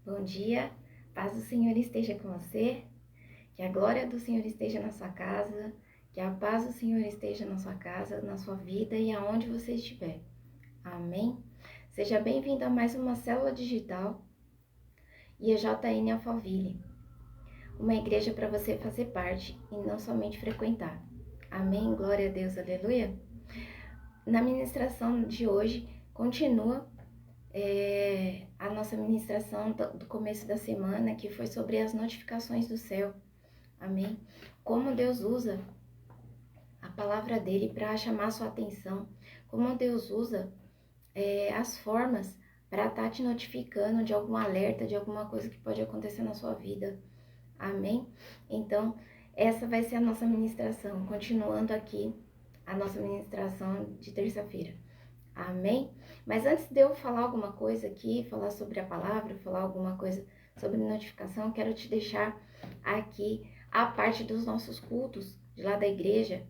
Bom dia, paz do Senhor esteja com você, que a glória do Senhor esteja na sua casa, que a paz do Senhor esteja na sua casa, na sua vida e aonde você estiver. Amém? Seja bem-vindo a mais uma célula digital e a JN Alphaville, uma igreja para você fazer parte e não somente frequentar. Amém? Glória a Deus, aleluia. Na ministração de hoje, continua a nossa ministração do começo da semana, que foi sobre as notificações do céu. Amém? Como Deus usa a palavra dele para chamar a sua atenção, como Deus usa as formas para estar te notificando de algum alerta, de alguma coisa que pode acontecer na sua vida. Amém? Então, essa vai ser a nossa ministração, continuando aqui a nossa ministração de terça-feira. Amém? Mas antes de eu falar alguma coisa aqui, falar sobre a palavra, falar alguma coisa sobre notificação, quero te deixar aqui a parte dos nossos cultos, de lá da igreja,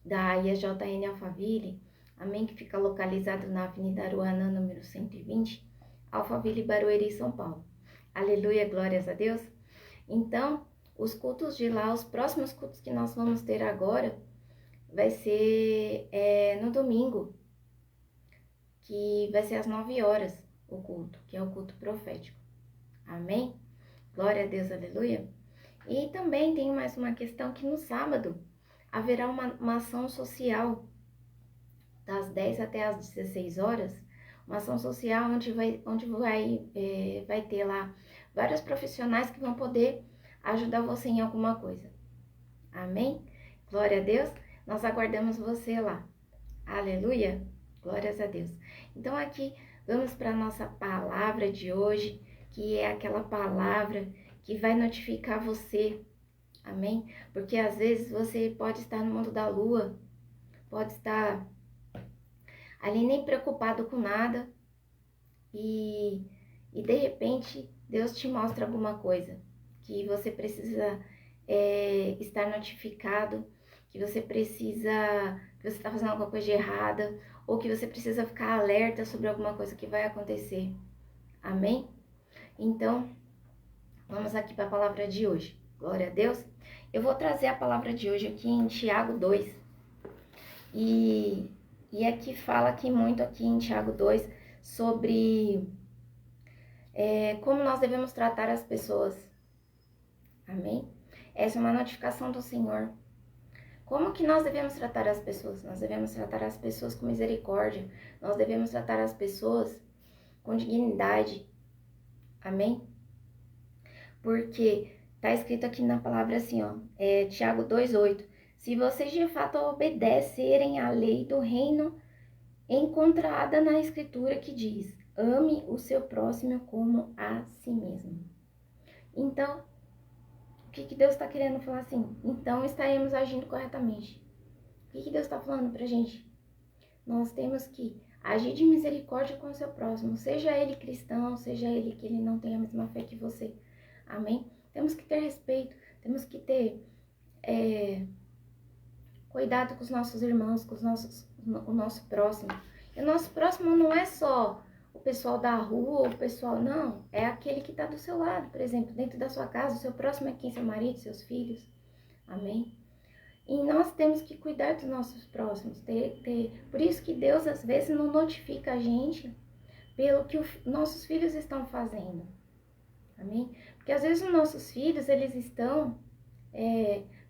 da IAJN Alphaville, amém? Que fica localizado na Avenida Aruanã, número 120, Alphaville, Barueri, São Paulo. Aleluia, glórias a Deus. Então, os cultos de lá, os próximos cultos que nós vamos ter agora, vai ser no domingo, que vai ser às 9 horas o culto, que é o culto profético. Amém? Glória a Deus, aleluia. E também tem mais uma questão que no sábado haverá uma ação social das 10 até as 16 horas, uma ação social onde vai ter lá vários profissionais que vão poder ajudar você em alguma coisa. Amém? Glória a Deus. Nós aguardamos você lá. Aleluia. Glórias a Deus. Então aqui vamos para a nossa palavra de hoje, que é aquela palavra que vai notificar você. Amém? Porque às vezes você pode estar no mundo da lua, pode estar ali nem preocupado com nada e de repente Deus te mostra alguma coisa que você precisa estar notificado, que você está fazendo alguma coisa de errada, ou que você precisa ficar alerta sobre alguma coisa que vai acontecer. Amém? Então, vamos aqui para a palavra de hoje. Glória a Deus. Eu vou trazer a palavra de hoje aqui em Tiago 2. E aqui fala aqui muito aqui em Tiago 2 sobre como nós devemos tratar as pessoas. Amém? Essa é uma notificação do Senhor. Como que nós devemos tratar as pessoas? Nós devemos tratar as pessoas com misericórdia. Nós devemos tratar as pessoas com dignidade. Amém? Porque tá escrito aqui na palavra assim, ó, Tiago 2:8. Se vocês de fato obedecerem à lei do reino encontrada na escritura que diz: ame o seu próximo como a si mesmo. Então, o que Deus está querendo falar assim? Então estaremos agindo corretamente. O que Deus está falando pra gente? Nós temos que agir de misericórdia com o seu próximo, seja ele cristão, seja ele que ele não tenha a mesma fé que você. Amém? Temos que ter respeito, temos que ter cuidado com os nossos irmãos, com o nosso próximo. E o nosso próximo não é só o pessoal da rua, o pessoal, não. É aquele que está do seu lado, por exemplo, dentro da sua casa. O seu próximo é quem? Seu marido, seus filhos. Amém? E nós temos que cuidar dos nossos próximos. Por isso que Deus, às vezes, não notifica a gente pelo que nossos filhos estão fazendo. Amém? Porque, às vezes, os nossos filhos, eles estão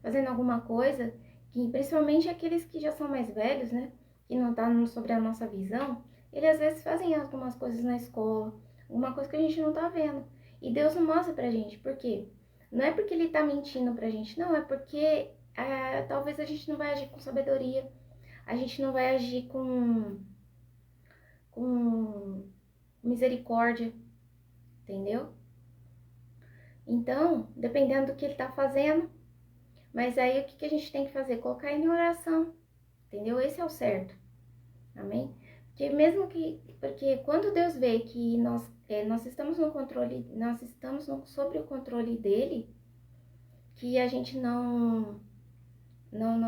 fazendo alguma coisa, que, principalmente aqueles que já são mais velhos, né? Que não estão sobre a nossa visão, eles, às vezes, fazem algumas coisas na escola, alguma coisa que a gente não tá vendo. E Deus não mostra pra gente. Por quê? Não é porque Ele tá mentindo pra gente, não. É porque talvez a gente não vai agir com sabedoria, a gente não vai agir com misericórdia, entendeu? Então, dependendo do que ele tá fazendo, mas aí o que a gente tem que fazer? Colocar ele em oração, entendeu? Esse é o certo, amém? Porque quando Deus vê que nós estamos no controle, sob o controle dele, que a gente não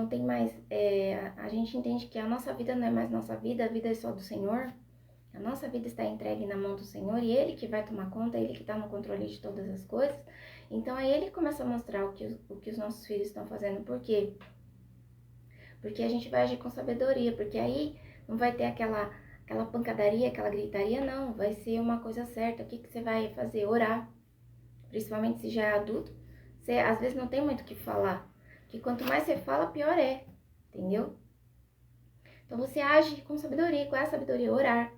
tem mais, a gente entende que a nossa vida não é mais nossa vida, a vida é só do Senhor, A nossa vida está entregue na mão do Senhor e Ele que vai tomar conta, Ele que está no controle de todas as coisas. Então aí Ele começa a mostrar o que os nossos filhos estão fazendo. Por quê? Porque a gente vai agir com sabedoria, porque aí não vai ter aquela pancadaria, aquela gritaria, não. Vai ser uma coisa certa. O que você vai fazer? Orar. Principalmente se já é adulto. Você às vezes não tem muito o que falar. Porque quanto mais você fala, pior é. Entendeu? Então você age com sabedoria. Qual é a sabedoria? Orar.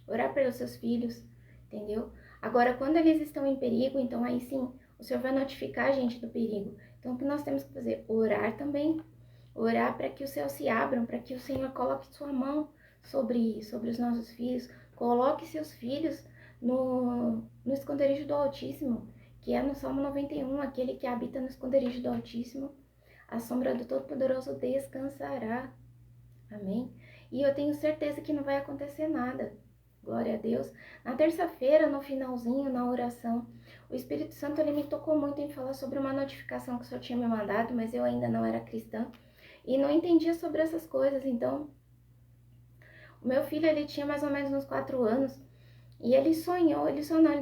Orar pelos seus filhos. Entendeu? Agora, quando eles estão em perigo, então aí sim, o Senhor vai notificar a gente do perigo. Então, o que nós temos que fazer? Orar também. Orar para que os céus se abram, para que o Senhor coloque sua mão sobre os nossos filhos. Coloque seus filhos no esconderijo do Altíssimo, que é no Salmo 91, aquele que habita no esconderijo do Altíssimo, a sombra do Todo-Poderoso descansará. Amém? E eu tenho certeza que não vai acontecer nada. Glória a Deus. Na terça-feira, no finalzinho, na oração, o Espírito Santo ele me tocou muito em falar sobre uma notificação que o Senhor tinha me mandado, mas eu ainda não era cristã e não entendia sobre essas coisas. Então, o meu filho, ele tinha mais ou menos uns 4 anos e ele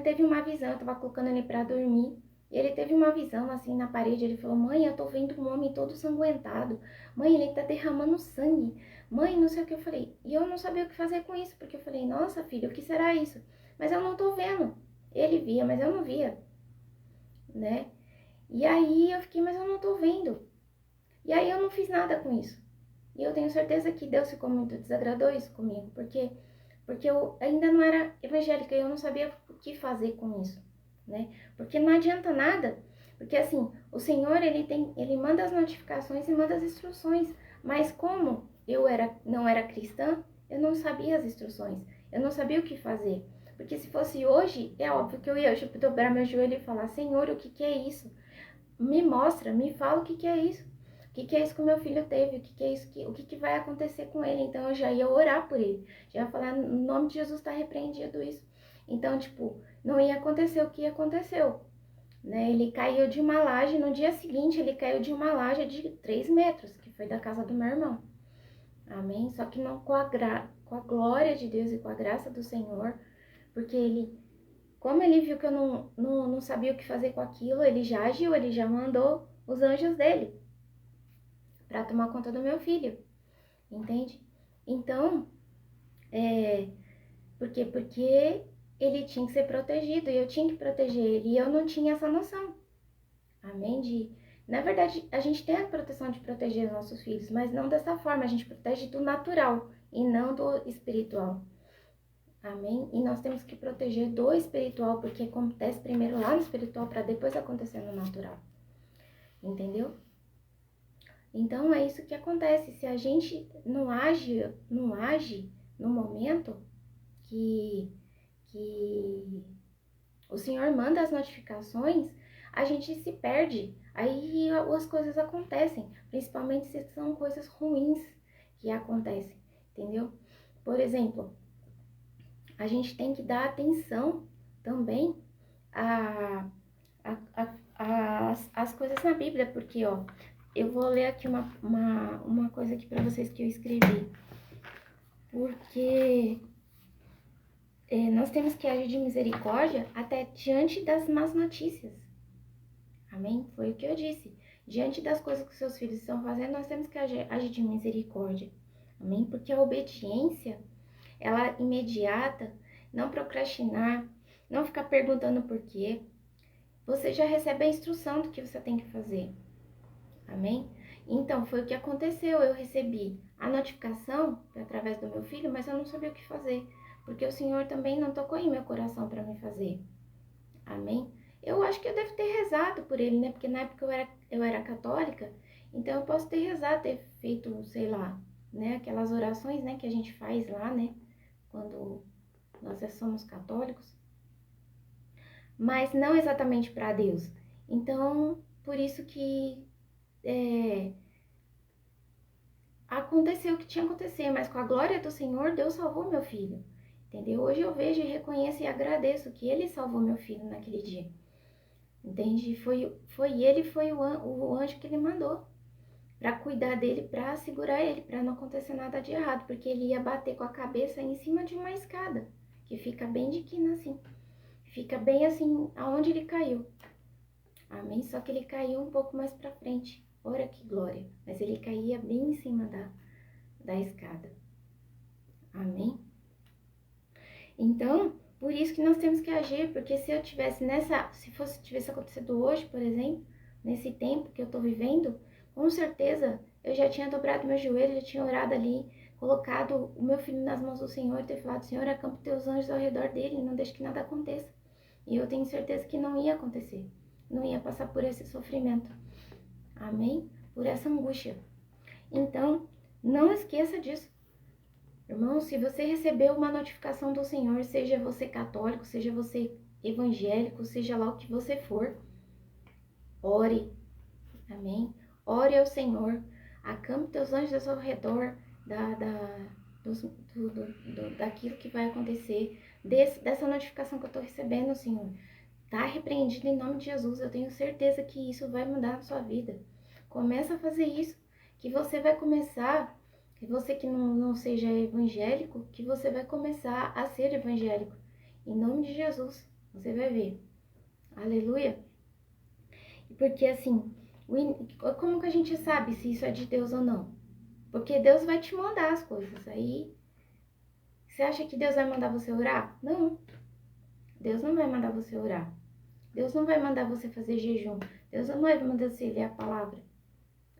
teve uma visão. Eu tava colocando ele pra dormir e ele teve uma visão assim na parede. Ele falou: mãe, eu tô vendo um homem todo sanguentado. Mãe, ele tá derramando sangue. Mãe, não sei o que eu falei. E eu não sabia o que fazer com isso, porque eu falei: nossa, filho, o que será isso? Mas eu não tô vendo. Ele via, mas eu não via, né? E aí eu fiquei: mas eu não tô vendo. E aí eu não fiz nada com isso. E eu tenho certeza que Deus ficou muito desagradou isso comigo, porque eu ainda não era evangélica e eu não sabia o que fazer com isso, né? Porque não adianta nada, porque assim, o Senhor, ele manda as notificações e manda as instruções, mas como não era cristã, eu não sabia as instruções, eu não sabia o que fazer. Porque se fosse hoje, é óbvio que eu ia dobrar meu joelho e falar: Senhor, o que é isso? Me mostra, me fala o que é isso. O que é isso que o meu filho teve? O que é isso? O que vai acontecer com ele? Então eu já ia orar por ele. Já ia falar: no nome de Jesus está repreendido isso. Então, tipo, não ia acontecer o que aconteceu, né? Ele caiu de uma laje, no dia seguinte ele caiu de uma laje de 3 metros, que foi da casa do meu irmão. Amém? Só que não com a glória de Deus e com a graça do Senhor, porque como ele viu que eu não sabia o que fazer com aquilo, ele já agiu, ele já mandou os anjos dele para tomar conta do meu filho, entende? Então, por quê? Porque ele tinha que ser protegido e eu tinha que proteger ele e eu não tinha essa noção, amém? Na verdade, a gente tem a proteção de proteger os nossos filhos, mas não dessa forma, a gente protege do natural e não do espiritual. Amém? E nós temos que proteger do espiritual, porque acontece primeiro lá no espiritual para depois acontecer no natural. Entendeu? Então é isso que acontece. Se a gente não age no momento que o Senhor manda as notificações, a gente se perde. Aí as coisas acontecem, principalmente se são coisas ruins que acontecem, entendeu? Por exemplo, a gente tem que dar atenção também às coisas na Bíblia, porque, ó, eu vou ler aqui uma coisa aqui para vocês que eu escrevi. Porque nós temos que agir de misericórdia até diante das más notícias. Amém? Foi o que eu disse. Diante das coisas que seus filhos estão fazendo, nós temos que agir de misericórdia. Amém? Porque a obediência, ela é imediata, não procrastinar, não ficar perguntando por quê. Você já recebe a instrução do que você tem que fazer. Amém? Então, foi o que aconteceu. Eu recebi a notificação através do meu filho, mas eu não sabia o que fazer. Porque o Senhor também não tocou em meu coração para me fazer. Amém? Eu acho que eu devo ter rezado por ele, né? Porque na época eu era católica, então eu posso ter rezado, ter feito, sei lá, né? Aquelas orações, né? Que a gente faz lá, né? Quando nós somos católicos. Mas não exatamente para Deus. Então, por isso que aconteceu o que tinha que acontecer, mas com a glória do Senhor, Deus salvou meu filho, entendeu? Hoje eu vejo e reconheço e agradeço que Ele salvou meu filho naquele dia, entende? Foi o anjo que Ele mandou para cuidar dele, para segurar ele, para não acontecer nada de errado, porque ele ia bater com a cabeça em cima de uma escada, que fica bem de quina assim. Fica bem assim, aonde ele caiu. Amém? Só que ele caiu um pouco mais pra frente. Ora que glória. Mas ele caía bem em cima da escada. Amém? Então, por isso que nós temos que agir, porque se eu tivesse tivesse acontecido hoje, por exemplo, nesse tempo que eu tô vivendo, com certeza eu já tinha dobrado meu joelho, já tinha orado ali, colocado o meu filho nas mãos do Senhor e ter falado: Senhor, acampa teus anjos ao redor dele, não deixe que nada aconteça. E eu tenho certeza que não ia acontecer, não ia passar por esse sofrimento. Amém? Por essa angústia. Então, não esqueça disso. Irmão, se você recebeu uma notificação do Senhor, seja você católico, seja você evangélico, seja lá o que você for, ore. Amém? Ore ao Senhor. Acampe teus anjos ao redor daquilo que vai acontecer, dessa notificação que eu estou recebendo, Senhor. Tá repreendido em nome de Jesus. Eu tenho certeza que isso vai mudar a sua vida. Começa a fazer isso, que você vai começar, que você que não seja evangélico, que você vai começar a ser evangélico. Em nome de Jesus, você vai ver. Aleluia. Porque assim, como que a gente sabe se isso é de Deus ou não? Porque Deus vai te mandar as coisas. Aí, você acha que Deus vai mandar você orar? Não. Deus não vai mandar você orar. Deus não vai mandar você fazer jejum. Deus não vai mandar você ler a palavra.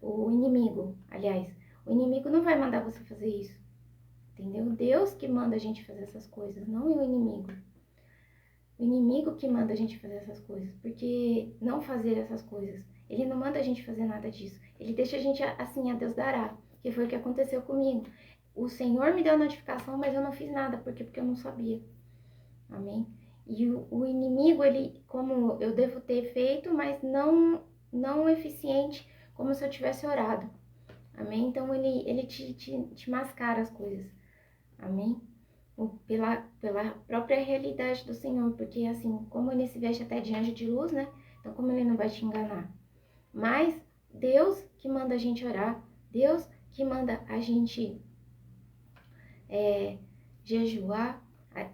O inimigo, aliás, o inimigo não vai mandar você fazer isso. Entendeu? Deus que manda a gente fazer essas coisas, não o inimigo. O inimigo que manda a gente fazer essas coisas. Porque não fazer essas coisas. Ele não manda a gente fazer nada disso. Ele deixa a gente assim, a Deus dará. Que foi o que aconteceu comigo. O Senhor me deu a notificação, mas eu não fiz nada. Por quê? Porque eu não sabia. Amém? E o inimigo, ele, como eu devo ter feito, mas não eficiente, como se eu tivesse orado. Amém? Então, ele te mascara as coisas. Amém? Pela própria realidade do Senhor. Porque, assim, como ele se veste até de anjo de luz, né? Então, como ele não vai te enganar? Mas, Deus que manda a gente orar. Deus que manda a gente jejuar,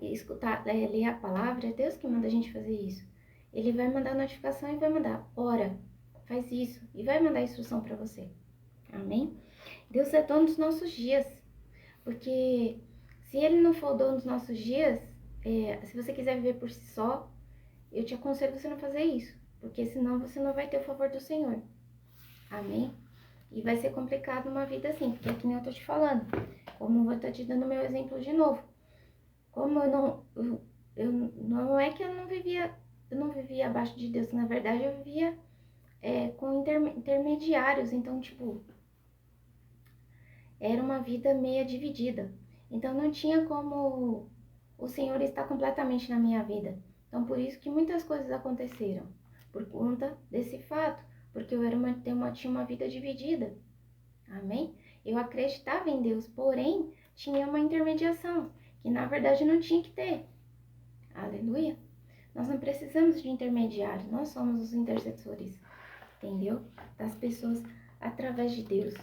escutar, ler a palavra, é Deus que manda a gente fazer isso. Ele vai mandar notificação e vai mandar, ora, faz isso, e vai mandar instrução para você. Amém? Deus é dono dos nossos dias, porque se Ele não for o dono dos nossos dias, se você quiser viver por si só, eu te aconselho você não fazer isso, porque senão você não vai ter o favor do Senhor. Amém? E vai ser complicado uma vida assim, porque é que nem eu tô te falando. Como eu vou estar te dando meu exemplo de novo. Como não é que eu não vivia abaixo de Deus, na verdade eu vivia com intermediários, então tipo, era uma vida meia dividida. Então não tinha como o Senhor estar completamente na minha vida. Então por isso que muitas coisas aconteceram, por conta desse fato, porque eu tinha uma vida dividida. Amém? Eu acreditava em Deus, porém tinha uma intermediação, que na verdade não tinha que ter. Aleluia? Nós não precisamos de intermediários, nós somos os intercessores, entendeu? Das pessoas através de Deus.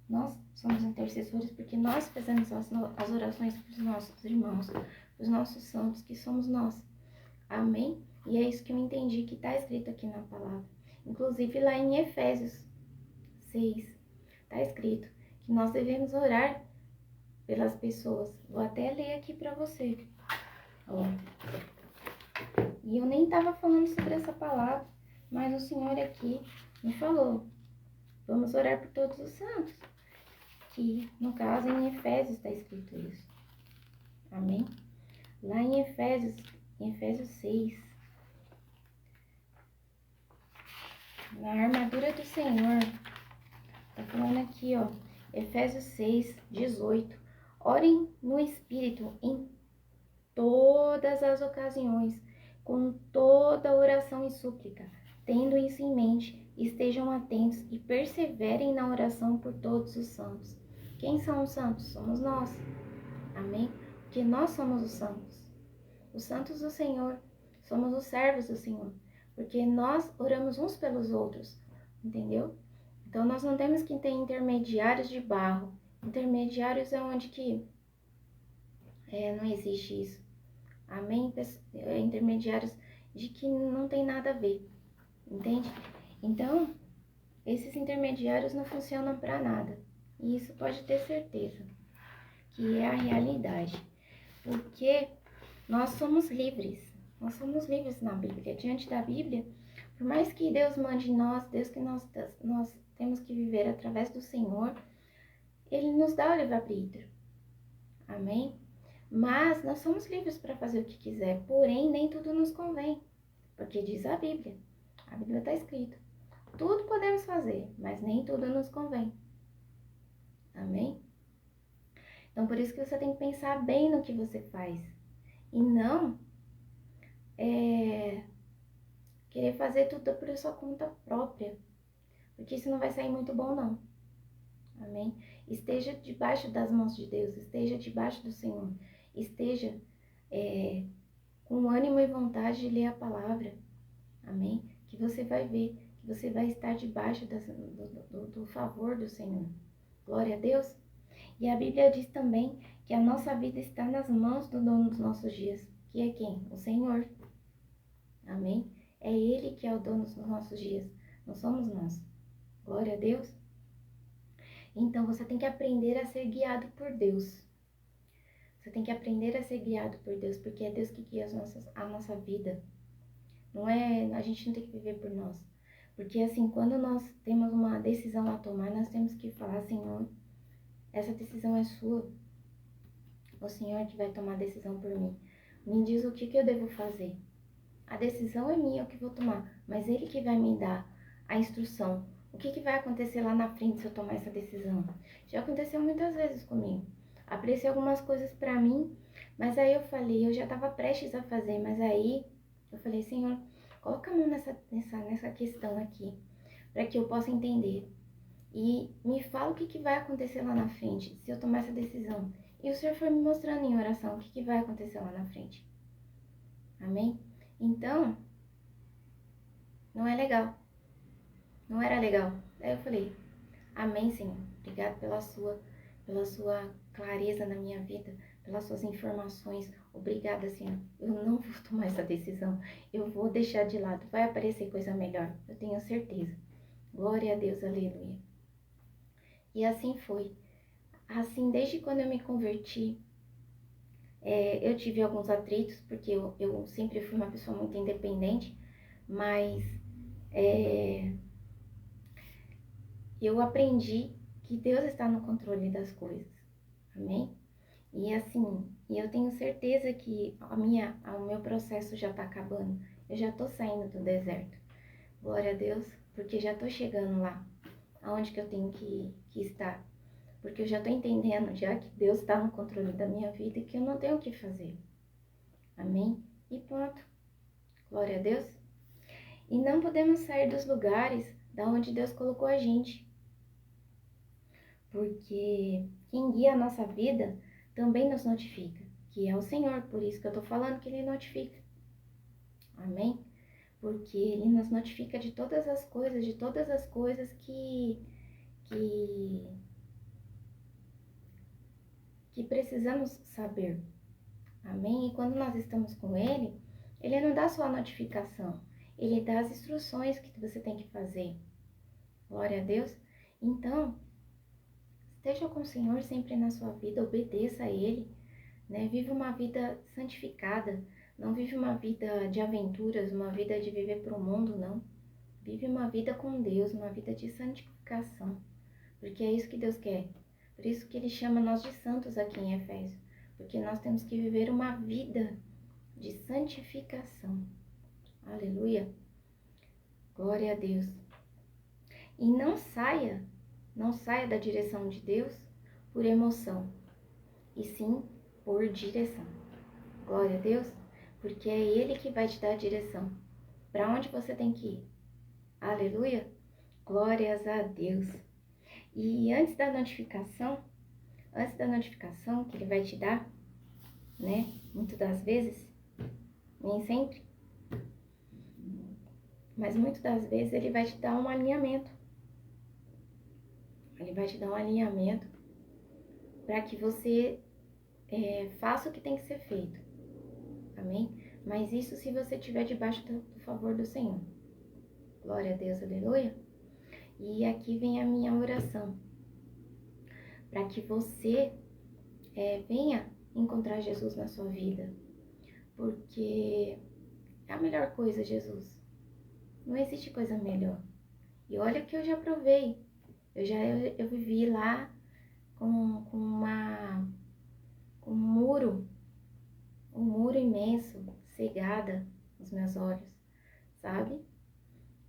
Nós somos intercessores porque nós fazemos as orações para os nossos irmãos, para os nossos santos, que somos nós. Amém? E é isso que eu entendi que está escrito aqui na palavra. Inclusive lá em Efésios 6, está escrito que nós devemos orar pelas pessoas. Vou até ler aqui para você. Ó. E eu nem estava falando sobre essa palavra, mas o Senhor aqui me falou. Vamos orar por todos os santos. Que, no caso, em Efésios está escrito isso. Amém? Lá em Efésios 6. Na armadura do Senhor. Tá falando aqui, ó. Efésios 6, 18. Orem no Espírito em todas as ocasiões, com toda oração e súplica, tendo isso em mente, estejam atentos e perseverem na oração por todos os santos. Quem são os santos? Somos nós. Amém? Porque nós somos os santos. Os santos do Senhor. Somos os servos do Senhor. Porque nós oramos uns pelos outros. Entendeu? Então nós não temos que ter intermediários de barro. Intermediários é onde que não existe isso. Amém? Intermediários de que não tem nada a ver, entende? Então, esses intermediários não funcionam para nada. E isso pode ter certeza, que é a realidade. Porque nós somos livres. Nós somos livres na Bíblia. Diante da Bíblia, por mais que Deus mande em nós, Deus que nós temos que viver através do Senhor, Ele nos dá o livre-arbítrio. Amém? Mas nós somos livres para fazer o que quiser. Porém, nem tudo nos convém. Porque diz a Bíblia. A Bíblia está escrita. Tudo podemos fazer, mas nem tudo nos convém. Amém? Então, por isso que você tem que pensar bem no que você faz. E não querer fazer tudo por sua conta própria. Porque isso não vai sair muito bom, não. Amém? Esteja debaixo das mãos de Deus. Esteja debaixo do Senhor. Esteja com ânimo e vontade de ler a palavra. Amém? Que você vai ver. Que você vai estar debaixo do favor do Senhor. Glória a Deus. E a Bíblia diz também que a nossa vida está nas mãos do dono dos nossos dias. Que é quem? O Senhor. Amém? É Ele que é o dono dos nossos dias. Não somos nós. Glória a Deus. Então, você tem que aprender a ser guiado por Deus. Você tem que aprender a ser guiado por Deus, porque é Deus que guia a nossa vida. A gente não tem que viver por nós. Porque assim, quando nós temos uma decisão a tomar, nós temos que falar, Senhor, essa decisão é sua. O Senhor que vai tomar a decisão por mim. Me diz o que eu devo fazer. A decisão é minha, o que vou tomar. Mas Ele que vai me dar a instrução. O que vai acontecer lá na frente se eu tomar essa decisão? Já aconteceu muitas vezes comigo. Apareceu algumas coisas pra mim, mas aí eu falei, eu já estava prestes a fazer, mas aí eu falei, Senhor, coloca a mão nessa questão aqui, para que eu possa entender. E me fala o que vai acontecer lá na frente, se eu tomar essa decisão. E o Senhor foi me mostrando em oração o que vai acontecer lá na frente. Amém? Então, não é legal. Não era legal. Aí eu falei, amém, Senhor. Obrigado pela sua clareza na minha vida, pelas suas informações. Obrigada, Senhor. Eu não vou tomar essa decisão. Eu vou deixar de lado. Vai aparecer coisa melhor. Eu tenho certeza. Glória a Deus, aleluia. E assim foi. Assim, desde quando eu me converti, eu tive alguns atritos, porque eu sempre fui uma pessoa muito independente, mas eu aprendi que Deus está no controle das coisas. Amém? E assim, eu tenho certeza que o meu processo já está acabando. Eu já estou saindo do deserto. Glória a Deus, porque já estou chegando lá, aonde que eu tenho que estar. Porque eu já estou entendendo já que Deus está no controle da minha vida e que eu não tenho o que fazer. Amém? E pronto. Glória a Deus. E não podemos sair dos lugares da onde Deus colocou a gente. Porque quem guia a nossa vida também nos notifica, que é o Senhor. Por isso que eu estou falando que Ele notifica. Amém? Porque Ele nos notifica de todas as coisas que precisamos saber. Amém? E quando nós estamos com Ele, Ele não dá só a notificação, Ele dá as instruções que você tem que fazer. Glória a Deus. Então, esteja com o Senhor sempre na sua vida, obedeça a Ele, né? Vive uma vida santificada, não vive uma vida de aventuras, uma vida de viver para o mundo, não. Vive uma vida com Deus, uma vida de santificação, porque é isso que Deus quer. Por isso que Ele chama nós de santos aqui em Efésios, porque nós temos que viver uma vida de santificação. Aleluia. Glória a Deus. E não saia da direção de Deus por emoção, e sim por direção. Glória a Deus, porque é Ele que vai te dar a direção. Para onde você tem que ir? Aleluia. Glórias a Deus. E antes da notificação que Ele vai te dar, né? Muitas das vezes, nem sempre, mas muitas das vezes Ele vai te dar um alinhamento. Ele vai te dar um alinhamento para que você faça o que tem que ser feito. Amém? Mas isso se você estiver debaixo do favor do Senhor. Glória a Deus, aleluia. E aqui vem a minha oração, para que você venha encontrar Jesus na sua vida, porque é a melhor coisa, Jesus. Não existe coisa melhor. E olha que eu já provei. Eu vivi lá com um muro imenso, cegada nos meus olhos, sabe?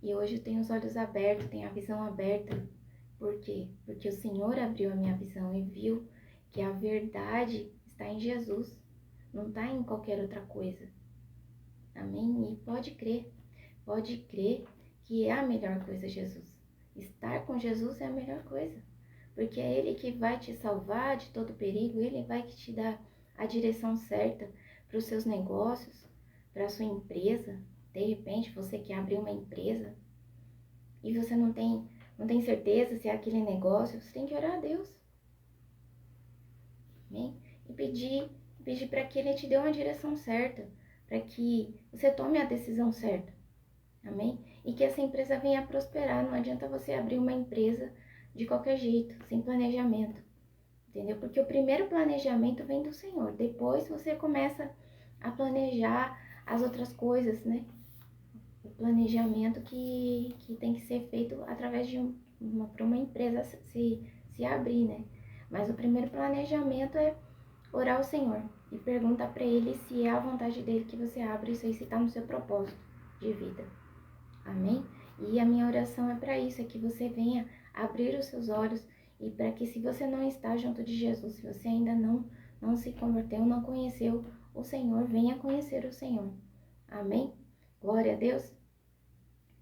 E hoje eu tenho os olhos abertos, tenho a visão aberta. Por quê? Porque o Senhor abriu a minha visão e viu que a verdade está em Jesus, não está em qualquer outra coisa. Amém? E pode crer que é a melhor coisa, Jesus. Estar com Jesus é a melhor coisa, porque é Ele que vai te salvar de todo perigo, Ele vai que te dar a direção certa para os seus negócios, para a sua empresa. De repente, você quer abrir uma empresa e você não tem certeza se é aquele negócio, você tem que orar a Deus. Amém? E pedir para que Ele te dê uma direção certa, para que você tome a decisão certa. Amém? E que essa empresa venha a prosperar. Não adianta você abrir uma empresa de qualquer jeito, sem planejamento. Entendeu? Porque o primeiro planejamento vem do Senhor. Depois você começa a planejar as outras coisas, né? O planejamento que tem que ser feito através de uma empresa se abrir, né? Mas o primeiro planejamento é orar ao Senhor e perguntar para Ele se é a vontade dele que você abra isso aí, se está no seu propósito de vida. Amém? E a minha oração é para isso, é que você venha abrir os seus olhos e para que, se você não está junto de Jesus, se você ainda não se converteu, não conheceu o Senhor, venha conhecer o Senhor. Amém? Glória a Deus.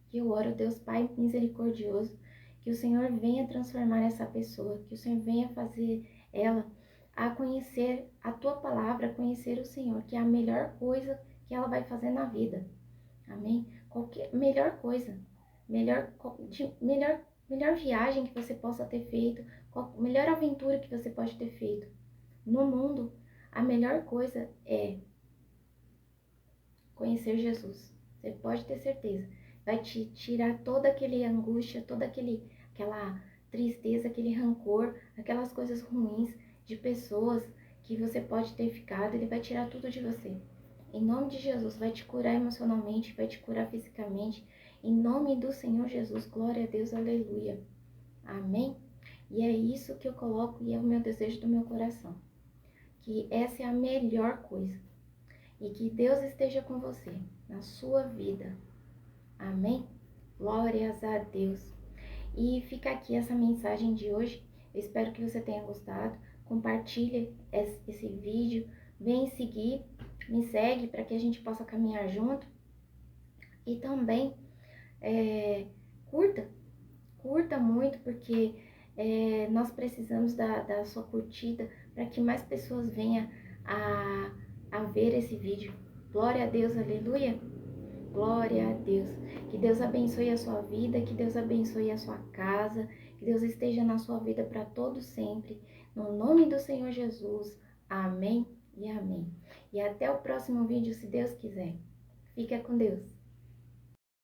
Que eu oro, Deus Pai misericordioso, que o Senhor venha transformar essa pessoa, que o Senhor venha fazer ela a conhecer a Tua palavra, a conhecer o Senhor, que é a melhor coisa que ela vai fazer na vida. Amém? Melhor coisa, melhor viagem que você possa ter feito, melhor aventura que você pode ter feito. No mundo, a melhor coisa é conhecer Jesus. Você pode ter certeza. Vai te tirar toda aquela angústia, toda aquela tristeza, aquele rancor, aquelas coisas ruins de pessoas que você pode ter ficado. Ele vai tirar tudo de você. Em nome de Jesus, vai te curar emocionalmente, vai te curar fisicamente. Em nome do Senhor Jesus, glória a Deus, aleluia. Amém? E é isso que eu coloco e é o meu desejo do meu coração. Que essa é a melhor coisa. E que Deus esteja com você, na sua vida. Amém? Glórias a Deus. E fica aqui essa mensagem de hoje. Eu espero que você tenha gostado. Compartilhe esse vídeo. Vem seguir. Me segue para que a gente possa caminhar junto. E também curta muito, porque nós precisamos da sua curtida para que mais pessoas venham a ver esse vídeo. Glória a Deus, aleluia. Glória a Deus. Que Deus abençoe a sua vida, que Deus abençoe a sua casa, que Deus esteja na sua vida para todo sempre. No nome do Senhor Jesus. Amém e amém. E até o próximo vídeo, se Deus quiser. Fica com Deus.